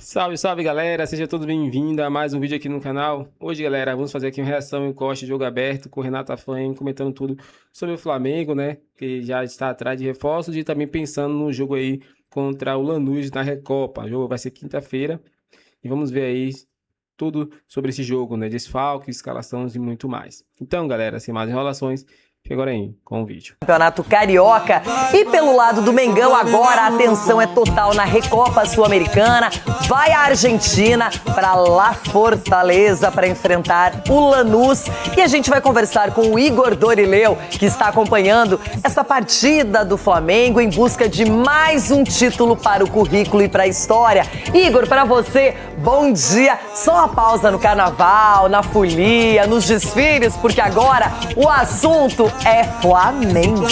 Salve, salve galera, seja todos bem-vindos a mais um vídeo aqui no canal. Hoje, galera, vamos fazer aqui uma reação e corte de jogo aberto com o Renato Aframe comentando tudo sobre o Flamengo, né? Que já está atrás de reforços e também pensando no jogo aí contra o Lanús na Recopa. O jogo vai ser quinta-feira e vamos ver aí tudo sobre esse jogo, né? Desfalques, escalações e muito mais. Então, galera, sem mais enrolações, fica agora aí com o vídeo. Campeonato Carioca. E pelo lado do Mengão, agora a atenção é total na Recopa Sul-Americana. Vai a Argentina para La Fortaleza para enfrentar o Lanús. E a gente vai conversar com o Igor Dorileu, que está acompanhando essa partida do Flamengo em busca de mais um título para o currículo e para a história. Igor, para você, bom dia. Só uma pausa no carnaval, na folia, nos desfiles, porque agora o assunto é Flamengo.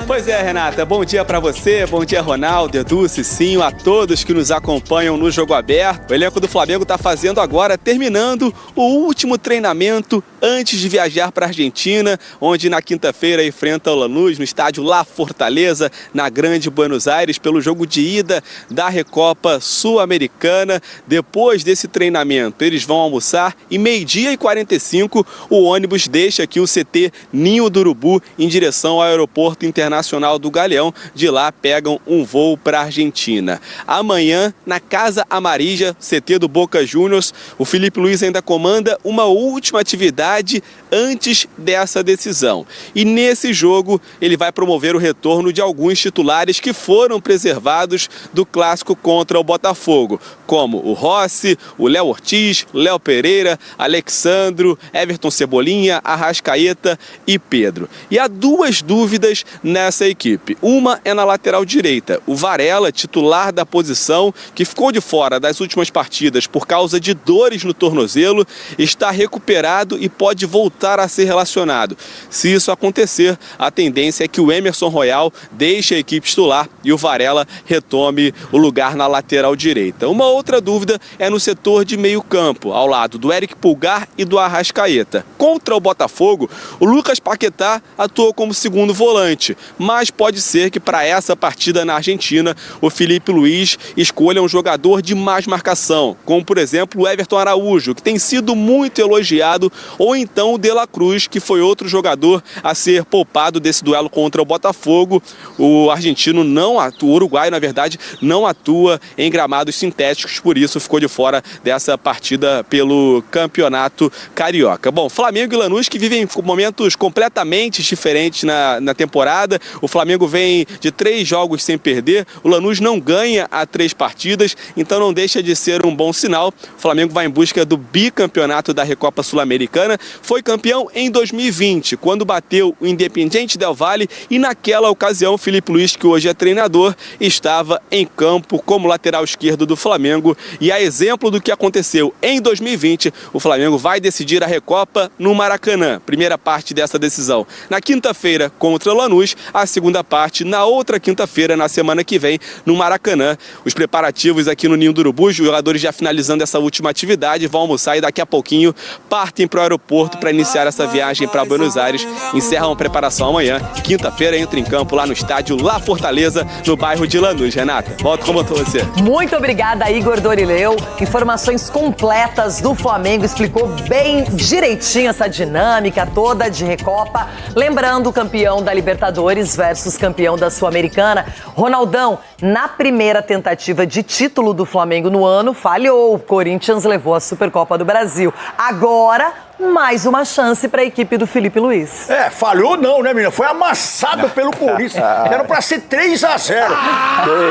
Pois é, Renata, bom dia pra você, bom dia Ronaldo, Edu, Cicinho, a todos que nos acompanham no Jogo Aberto. O elenco do Flamengo tá fazendo agora, terminando o último treinamento antes de viajar para a Argentina, onde na quinta-feira enfrenta o Lanús no estádio La Fortaleza, na Grande Buenos Aires, pelo jogo de ida da Recopa Sul-Americana. Depois desse treinamento, eles vão almoçar e 12h45 o ônibus deixa aqui o CT Ninho do Urubu em direção ao Aeroporto Internacional do Galeão. De lá pegam um voo para a Argentina. Amanhã, na Casa Amarilla, CT do Boca Juniors, o Filipe Luís ainda comanda uma última atividade antes dessa decisão. E nesse jogo ele vai promover o retorno de alguns titulares que foram preservados do clássico contra o Botafogo, como o Rossi, o Léo Ortiz, Léo Pereira, Alexandro, Everton Cebolinha, Arrascaeta e Pedro. E há duas dúvidas nessa equipe. Uma é na lateral direita. O Varela, titular da posição, que ficou de fora das últimas partidas por causa de dores no tornozelo, está recuperado e pode voltar a ser relacionado. Se isso acontecer, a tendência é que o Emerson Royal deixe a equipe titular e o Varela retome o lugar na lateral direita. Uma outra dúvida é no setor de meio campo, ao lado do Eric Pulgar e do Arrascaeta. Contra o Botafogo, o Lucas Paquetá atuou como segundo volante, mas pode ser que para essa partida na Argentina, o Filipe Luís escolha um jogador de mais marcação, como por exemplo o Everton Araújo, que tem sido muito elogiado, ou então o De La Cruz, que foi outro jogador a ser poupado desse duelo contra o Botafogo. O argentino não atua, o uruguaio, na verdade, não atua em gramados sintéticos, por isso ficou de fora dessa partida pelo Campeonato Carioca. Bom, Flamengo e Lanús que vivem momentos completamente diferentes na temporada. O Flamengo vem de 3 jogos sem perder, o Lanús não ganha há 3 partidas, então não deixa de ser um bom sinal. O Flamengo vai em busca do bicampeonato da Recopa Sul-Americana. Foi campeão em 2020, quando bateu o Independiente Del Valle, e naquela ocasião o Filipe Luís, que hoje é treinador, estava em campo como lateral esquerdo do Flamengo. E a exemplo do que aconteceu em 2020, o Flamengo vai decidir a Recopa no Maracanã. Primeira parte dessa decisão na quinta-feira contra o Lanús, a segunda parte na outra quinta-feira, na semana que vem, no Maracanã. Os preparativos aqui no Ninho do Urubu, os jogadores já finalizando essa última atividade, vão almoçar e daqui a pouquinho partem para o aeroporto para iniciar essa viagem para Buenos Aires. Encerram a preparação amanhã. Quinta-feira entra em campo lá no estádio La Fortaleza, no bairro de Lanús. Renata, volto com você. Muito obrigada, Igor Dorileu. Informações completas do Flamengo, explicou bem direitinho essa dinâmica toda de Recopa. Lembrando, campeão da Libertadores versus campeão da Sul-Americana. Ronaldão, na primeira tentativa de título do Flamengo no ano, falhou. O Corinthians levou a Supercopa do Brasil. Agora, mais uma chance para a equipe do Filipe Luís. Falhou não, né, menina? Foi amassado pelo Corinthians. Era para ser 3-0.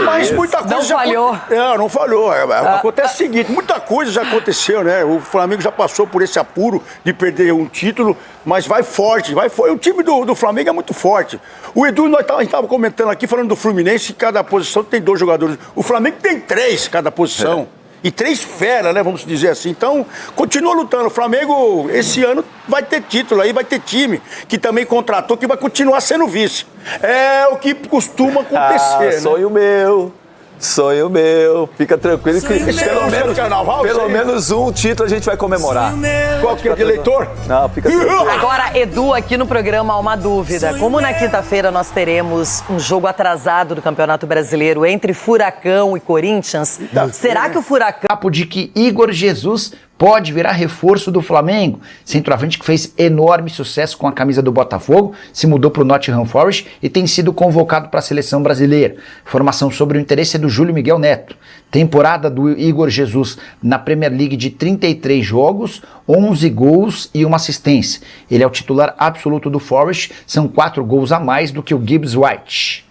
Mas muita coisa não já falhou. Não falhou. Acontece o seguinte, muita coisa já aconteceu, né? O Flamengo já passou por esse apuro de perder um título, mas vai forte. O time do Flamengo é muito forte. O Edu, a gente estava comentando aqui, falando do Fluminense, cada posição tem 2 jogadores. O Flamengo tem 3 cada posição. E 3 feras, né, vamos dizer assim. Então, continua lutando. O Flamengo, esse ano, vai ter título aí, vai ter time que também contratou, que vai continuar sendo vice. É o que costuma acontecer, né? Sonho meu. Sonho meu, fica tranquilo que pelo meu. menos um título a gente vai comemorar. Qual que é de eleitor? Não, fica tranquilo. Agora, Edu, aqui no programa há uma dúvida. Como na quinta-feira nós teremos um jogo atrasado do Campeonato Brasileiro entre Furacão e Corinthians, será que o Furacão... Papo de que Igor Jesus pode virar reforço do Flamengo. Centroavante que fez enorme sucesso com a camisa do Botafogo, se mudou para o Nottingham Forest e tem sido convocado para a seleção brasileira. Informação sobre o interesse é do Júlio Miguel Neto. Temporada do Igor Jesus na Premier League de 33 jogos, 11 gols e uma assistência. Ele é o titular absoluto do Forest, são 4 gols a mais do que o Gibbs White.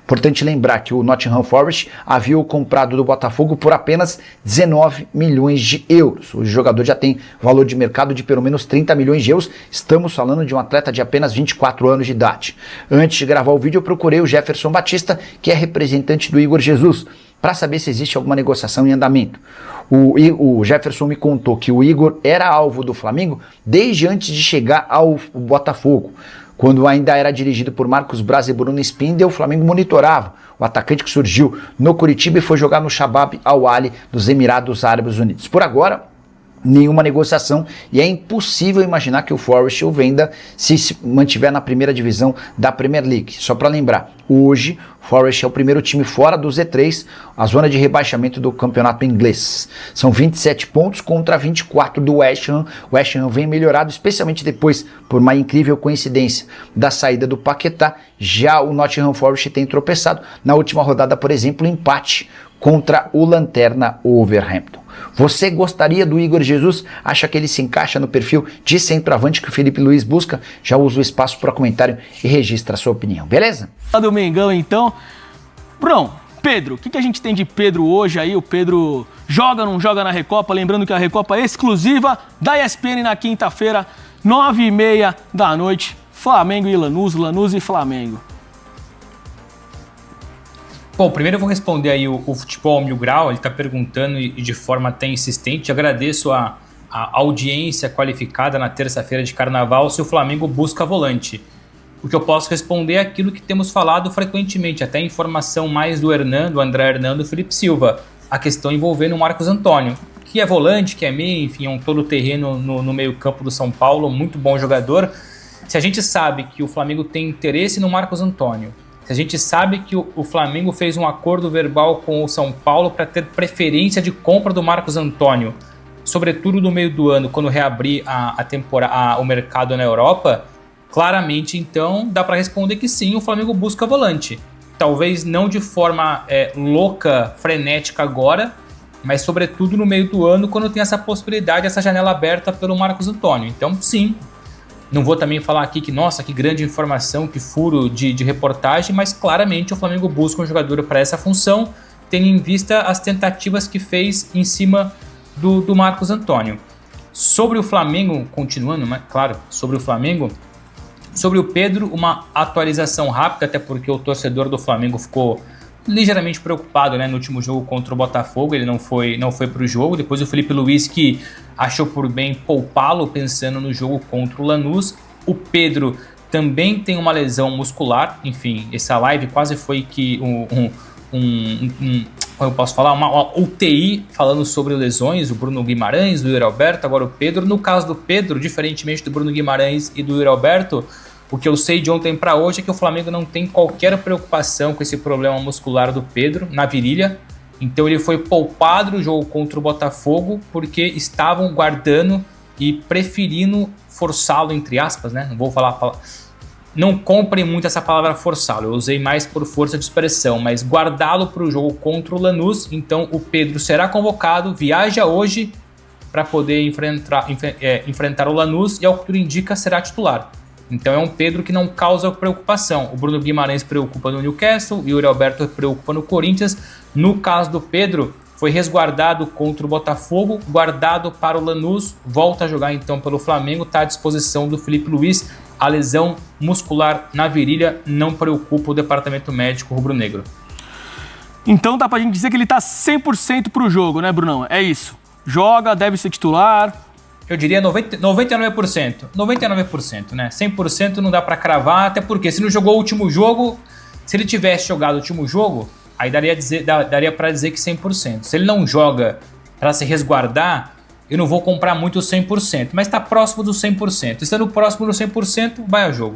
Importante lembrar que o Nottingham Forest havia o comprado do Botafogo por apenas 19 milhões de euros. O jogador já tem valor de mercado de pelo menos 30 milhões de euros. Estamos falando de um atleta de apenas 24 anos de idade. Antes de gravar o vídeo, eu procurei o Jefferson Batista, que é representante do Igor Jesus, para saber se existe alguma negociação em andamento. O Jefferson me contou que o Igor era alvo do Flamengo desde antes de chegar ao Botafogo. Quando ainda era dirigido por Marcos Braz e Bruno Spindel, o Flamengo monitorava o atacante que surgiu no Curitiba e foi jogar no Shabab Al-Ahly dos Emirados Árabes Unidos. Por agora, nenhuma negociação e é impossível imaginar que o Forest o venda se mantiver na primeira divisão da Premier League. Só para lembrar, hoje o Forest é o primeiro time fora do Z3, a zona de rebaixamento do campeonato inglês. São 27 pontos contra 24 do West Ham. O West Ham vem melhorado, especialmente depois, por uma incrível coincidência, da saída do Paquetá. Já o Nottingham Forest tem tropeçado. Na última rodada, por exemplo, empate contra o Lanterna Wolverhampton. Você gostaria do Igor Jesus? Acha que ele se encaixa no perfil de centroavante que o Felipe Luiz busca? Já usa o espaço para comentário e registra a sua opinião, beleza? Do Mengão, então. Bruno, Pedro, o que a gente tem de Pedro hoje aí? O Pedro joga ou não joga na Recopa? Lembrando que a Recopa é exclusiva da ESPN na quinta-feira, 9h30 da noite. Flamengo e Lanús, Lanús e Flamengo. Bom, primeiro eu vou responder aí o Futebol Mil Grau, ele está perguntando e de forma até insistente. Agradeço a audiência qualificada na terça-feira de Carnaval se o Flamengo busca volante. O que eu posso responder é aquilo que temos falado frequentemente, até informação mais do Hernando, André Hernando e Felipe Silva, a questão envolvendo o Marcos Antônio, que é volante, que é meio, enfim, é um todo-terreno no meio-campo do São Paulo, muito bom jogador. Se a gente sabe que o Flamengo tem interesse no Marcos Antônio, se a gente sabe que o Flamengo fez um acordo verbal com o São Paulo para ter preferência de compra do Marcos Antônio, sobretudo no meio do ano, quando reabrir o mercado na Europa, claramente, então, dá para responder que sim, o Flamengo busca volante. Talvez não de forma louca, frenética agora, mas sobretudo no meio do ano, quando tem essa possibilidade, essa janela aberta pelo Marcos Antônio. Então, sim. Não vou também falar aqui que, nossa, que grande informação, que furo de reportagem, mas claramente o Flamengo busca um jogador para essa função, tendo em vista as tentativas que fez em cima do Marcos Antônio. Sobre o Flamengo, continuando, mas claro, sobre o Flamengo, sobre o Pedro, uma atualização rápida, até porque o torcedor do Flamengo ficou ligeiramente preocupado, né, no último jogo contra o Botafogo, ele não foi para o jogo. Depois o Felipe Luiz, que achou por bem poupá-lo pensando no jogo contra o Lanús. O Pedro também tem uma lesão muscular, enfim, essa live quase foi que como eu posso falar, uma UTI falando sobre lesões, o Bruno Guimarães, do Yuri Alberto, agora o Pedro. No caso do Pedro, diferentemente do Bruno Guimarães e do Yuri Alberto, o que eu sei de ontem para hoje é que o Flamengo não tem qualquer preocupação com esse problema muscular do Pedro na virilha. Então ele foi poupado no jogo contra o Botafogo porque estavam guardando e preferindo forçá-lo, entre aspas, né? Não vou falar... Não comprem muito essa palavra forçá-lo, eu usei mais por força de expressão, mas guardá-lo para o jogo contra o Lanús. Então o Pedro será convocado, viaja hoje para poder enfrentar o Lanús e, ao que tudo indica, será titular. Então é um Pedro que não causa preocupação. O Bruno Guimarães preocupa no Newcastle, e o Yuri Alberto preocupa no Corinthians. No caso do Pedro, foi resguardado contra o Botafogo, guardado para o Lanús, volta a jogar então pelo Flamengo, está à disposição do Felipe Luiz. A lesão muscular na virilha não preocupa o departamento médico rubro-negro. Então dá pra gente dizer que ele tá 100% pro jogo, né, Brunão? É isso. Joga, deve ser titular. Eu diria 99%. 99%, né? 100% não dá pra cravar, até porque se não jogou o último jogo, se ele tivesse jogado o último jogo, aí daria para dizer que 100%. Se ele não joga para se resguardar, eu não vou comprar muito 100%, mas está próximo do 100%. Estando próximo do 100%, vai a jogo.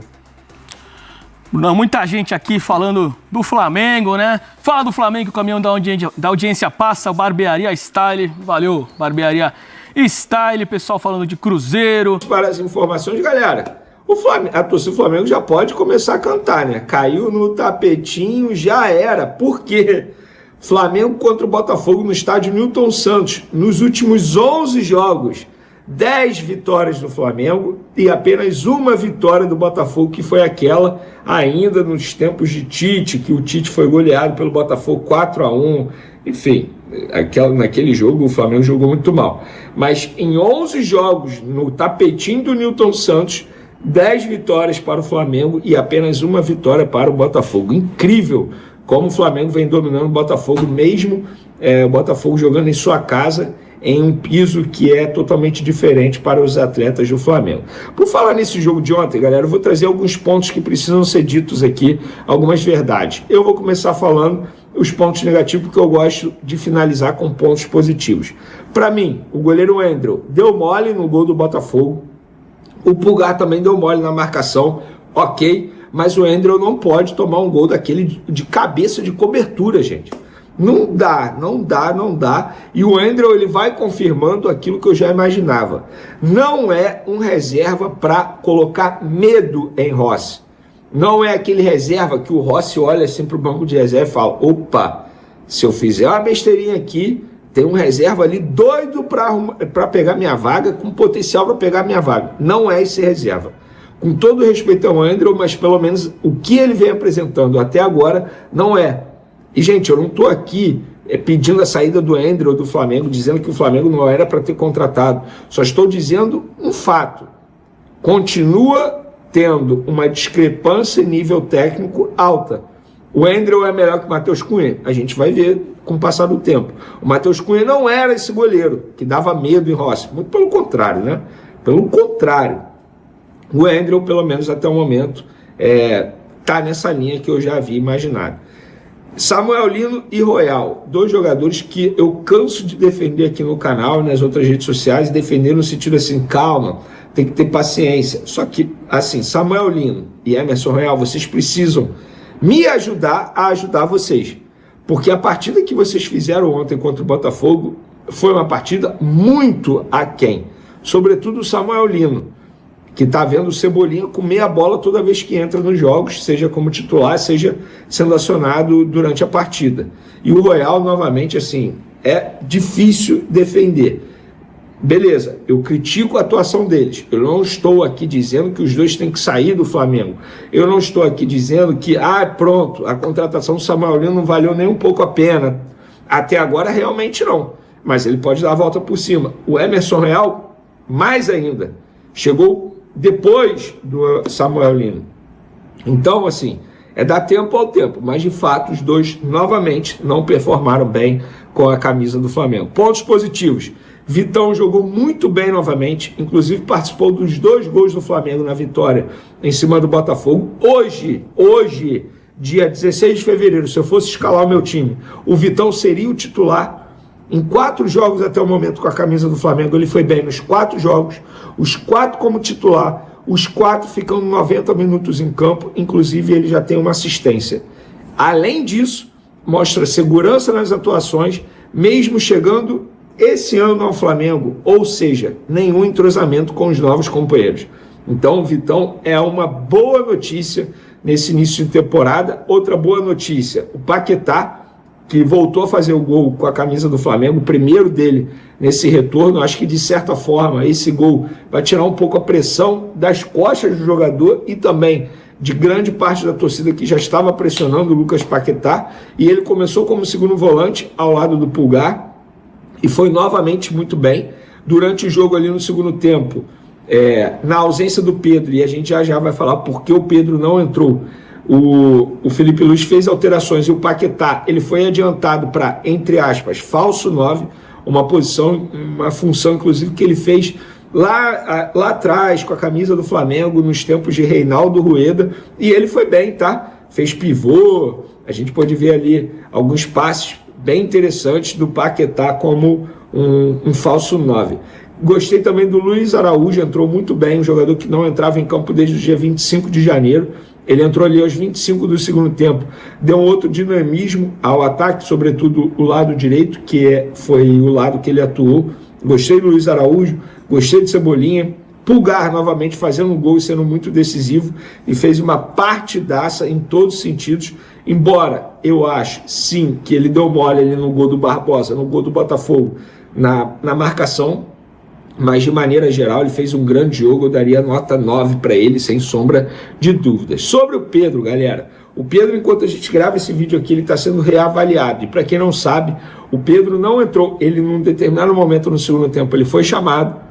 Não, muita gente aqui falando do Flamengo, né? Fala do Flamengo, o caminhão da audiência passa, Barbearia Style, valeu, Barbearia Style, pessoal falando de Cruzeiro. Para as informações, galera, a torcida do Flamengo já pode começar a cantar, né? Caiu no tapetinho, já era. Por quê? Flamengo contra o Botafogo no estádio Newton Santos, nos últimos 11 jogos, 10 vitórias do Flamengo e apenas uma vitória do Botafogo, que foi aquela ainda nos tempos de Tite, que o Tite foi goleado pelo Botafogo 4-1, enfim, naquele jogo o Flamengo jogou muito mal. Mas em 11 jogos no tapetinho do Newton Santos, 10 vitórias para o Flamengo e apenas uma vitória para o Botafogo. Incrível como o Flamengo vem dominando o Botafogo, mesmo o Botafogo jogando em sua casa, em um piso que é totalmente diferente para os atletas do Flamengo. Por falar nesse jogo de ontem, galera, eu vou trazer alguns pontos que precisam ser ditos aqui, algumas verdades. Eu vou começar falando os pontos negativos, porque eu gosto de finalizar com pontos positivos. Para mim, o goleiro Wendel deu mole no gol do Botafogo, o Pulgar também deu mole na marcação, ok, mas o Wendel não pode tomar um gol daquele de cabeça de cobertura, gente. Não dá. E o Wendel, ele vai confirmando aquilo que eu já imaginava. Não é um reserva para colocar medo em Rossi. Não é aquele reserva que o Rossi olha assim para o banco de reserva e fala: opa, se eu fizer uma besteirinha aqui, tem um reserva ali doido para pegar minha vaga, com potencial para pegar minha vaga. Não é esse reserva. Com todo respeito ao Wendel, mas pelo menos o que ele vem apresentando até agora não é. E, gente, eu não estou aqui pedindo a saída do Wendel do Flamengo, dizendo que o Flamengo não era para ter contratado. Só estou dizendo um fato. Continua tendo uma discrepância em nível técnico alta. O Wendel é melhor que o Matheus Cunha. A gente vai ver com o passar do tempo. O Matheus Cunha não era esse goleiro que dava medo em Rossi. Muito pelo contrário, né? Pelo contrário. O Wendel, pelo menos até o momento, está nessa linha que eu já havia imaginado. Samuel Lino e Royal, dois jogadores que eu canso de defender aqui no canal e nas outras redes sociais, defender no sentido assim, calma, tem que ter paciência. Só que, assim, Samuel Lino e Emerson Royal, vocês precisam me ajudar a ajudar vocês. Porque a partida que vocês fizeram ontem contra o Botafogo foi uma partida muito aquém. Sobretudo o Samuel Lino, que está vendo o Cebolinha comer a bola toda vez que entra nos jogos, seja como titular, seja sendo acionado durante a partida. E o Royal, novamente, assim, é difícil defender. Beleza, eu critico a atuação deles. Eu não estou aqui dizendo que os dois têm que sair do Flamengo. Eu não estou aqui dizendo que, pronto, a contratação do Samuel Lino não valeu nem um pouco a pena. Até agora, realmente não. Mas ele pode dar a volta por cima. O Emerson Royal, mais ainda, chegou depois do Samuel Lino. Então, assim, dar tempo ao tempo, mas de fato os dois novamente não performaram bem com a camisa do Flamengo. Pontos positivos: Vitão jogou muito bem novamente, inclusive participou dos 2 gols do Flamengo na vitória em cima do Botafogo. Hoje, dia 16 de fevereiro, se eu fosse escalar o meu time, o Vitão seria o titular. Em 4 jogos até o momento com a camisa do Flamengo, ele foi bem nos 4 jogos, os 4 como titular, os 4 ficam 90 minutos em campo, inclusive ele já tem uma assistência. Além disso, mostra segurança nas atuações, mesmo chegando esse ano ao Flamengo, ou seja, nenhum entrosamento com os novos companheiros. Então o Vitão é uma boa notícia nesse início de temporada. Outra boa notícia: o Paquetá, que voltou a fazer o gol com a camisa do Flamengo, o primeiro dele nesse retorno. Acho que, de certa forma, esse gol vai tirar um pouco a pressão das costas do jogador e também de grande parte da torcida que já estava pressionando o Lucas Paquetá, e ele começou como segundo volante ao lado do Pulgar e foi novamente muito bem. Durante o jogo ali no segundo tempo, na ausência do Pedro, e a gente já vai falar por que o Pedro não entrou, o Felipe Luiz fez alterações e o Paquetá, ele foi adiantado para, entre aspas, falso 9, uma posição, uma função inclusive que ele fez lá atrás com a camisa do Flamengo nos tempos de Reinaldo Rueda, e ele foi bem, tá? fez pivô, a gente pode ver ali alguns passes bem interessantes do Paquetá como um falso 9. Gostei também do Luiz Araújo, entrou muito bem, um jogador que não entrava em campo desde o dia 25 de janeiro. Ele entrou ali aos 25 do segundo tempo, deu um outro dinamismo ao ataque, sobretudo o lado direito, foi o lado que ele atuou. Gostei do Luiz Araújo, gostei de Cebolinha. Pulgar novamente fazendo um gol e sendo muito decisivo, e fez uma partidaça em todos os sentidos, embora eu acho, sim, que ele deu mole ali no gol do Barbosa, no gol do Botafogo, na marcação, mas de maneira geral ele fez um grande jogo, eu daria nota 9 para ele, sem sombra de dúvidas. Sobre o Pedro, galera, o Pedro, enquanto a gente grava esse vídeo aqui, ele está sendo reavaliado, e para quem não sabe, o Pedro não entrou, ele num determinado momento no segundo tempo, ele foi chamado,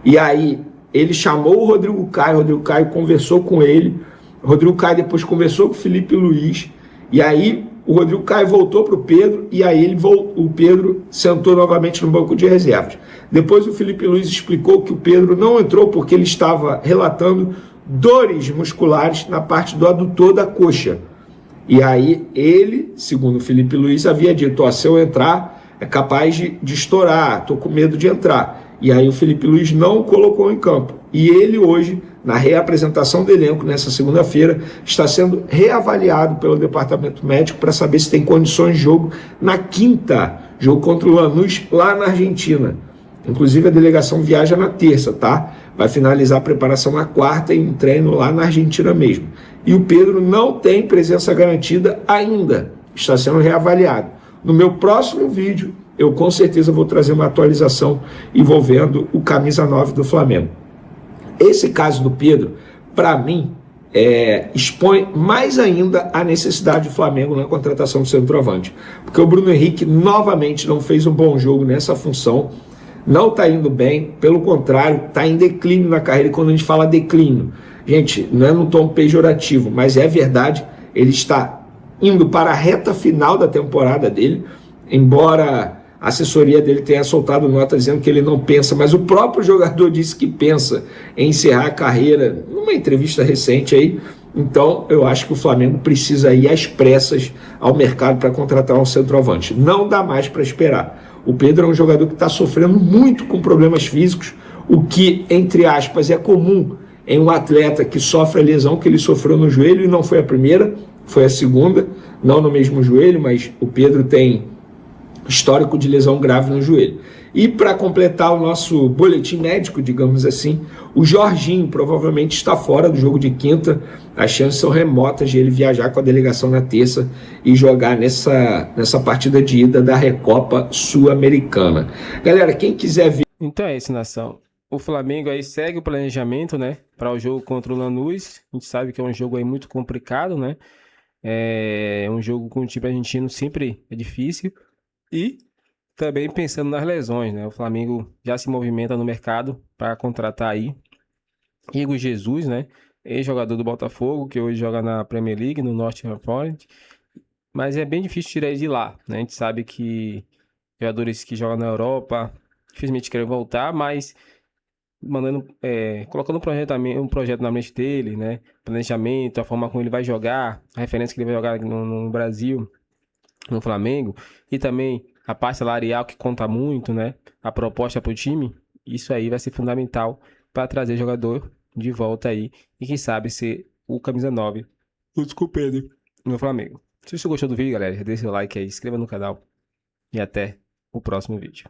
e aí ele chamou o Rodrigo Caio conversou com ele, o Rodrigo Caio depois conversou com o Felipe Luiz, e aí o Rodrigo Caio voltou para o Pedro, e aí o Pedro sentou novamente no banco de reservas. Depois o Felipe Luiz explicou que o Pedro não entrou porque ele estava relatando dores musculares na parte do adutor da coxa. E aí ele, segundo o Felipe Luiz, havia dito, se eu entrar é capaz de estourar, estou com medo de entrar. E aí o Felipe Luiz não o colocou em campo. E ele hoje, na reapresentação do elenco, nessa segunda-feira, está sendo reavaliado pelo departamento médico para saber se tem condições de jogo na quinta, jogo contra o Lanús, lá na Argentina. Inclusive a delegação viaja na terça, tá? Vai finalizar a preparação na quarta e um treino lá na Argentina mesmo. E o Pedro não tem presença garantida ainda, está sendo reavaliado. No meu próximo vídeo, eu com certeza vou trazer uma atualização envolvendo o camisa 9 do Flamengo. Esse caso do Pedro, para mim, expõe mais ainda a necessidade do Flamengo na contratação do centroavante. Porque o Bruno Henrique novamente não fez um bom jogo nessa função, não está indo bem, pelo contrário, está em declínio na carreira. E quando a gente fala declínio, gente, não é num tom pejorativo, mas é verdade, ele está indo para a reta final da temporada dele, embora a assessoria dele tenha soltado nota dizendo que ele não pensa, mas o próprio jogador disse que pensa em encerrar a carreira numa entrevista recente aí. Então eu acho que o Flamengo precisa ir às pressas ao mercado para contratar um centroavante. Não dá mais para esperar. O Pedro é um jogador que está sofrendo muito com problemas físicos, o que, entre aspas, é comum em um atleta que sofre a lesão que ele sofreu no joelho, e não foi a primeira, foi a segunda, não no mesmo joelho, mas o Pedro tem histórico de lesão grave no joelho. E para completar o nosso boletim médico, digamos assim, o Jorginho provavelmente está fora do jogo de quinta. As chances são remotas de ele viajar com a delegação na terça e jogar nessa partida de ida da Recopa Sul-Americana. Galera, quem quiser ver... Então é isso, nação. O Flamengo aí segue o planejamento, né, para o jogo contra o Lanús. A gente sabe que é um jogo aí muito complicado, né? É um jogo com o time argentino sempre é difícil. E também pensando nas lesões, né? O Flamengo já se movimenta no mercado para contratar aí Igor Jesus, né? Ex-jogador do Botafogo, que hoje joga na Premier League, no Nottingham Forest. Mas é bem difícil tirar ele de lá, né? A gente sabe que jogadores que jogam na Europa, infelizmente querem voltar, mas colocando um projeto na mente dele, né? Planejamento, a forma como ele vai jogar, a referência que ele vai jogar no Brasil, no Flamengo, e também a parte salarial que conta muito, né? A proposta para o time, isso aí vai ser fundamental para trazer jogador de volta aí e quem sabe ser o camisa 9 no Flamengo. Se você gostou do vídeo, galera, deixa o like aí, se inscreva no canal e até o próximo vídeo.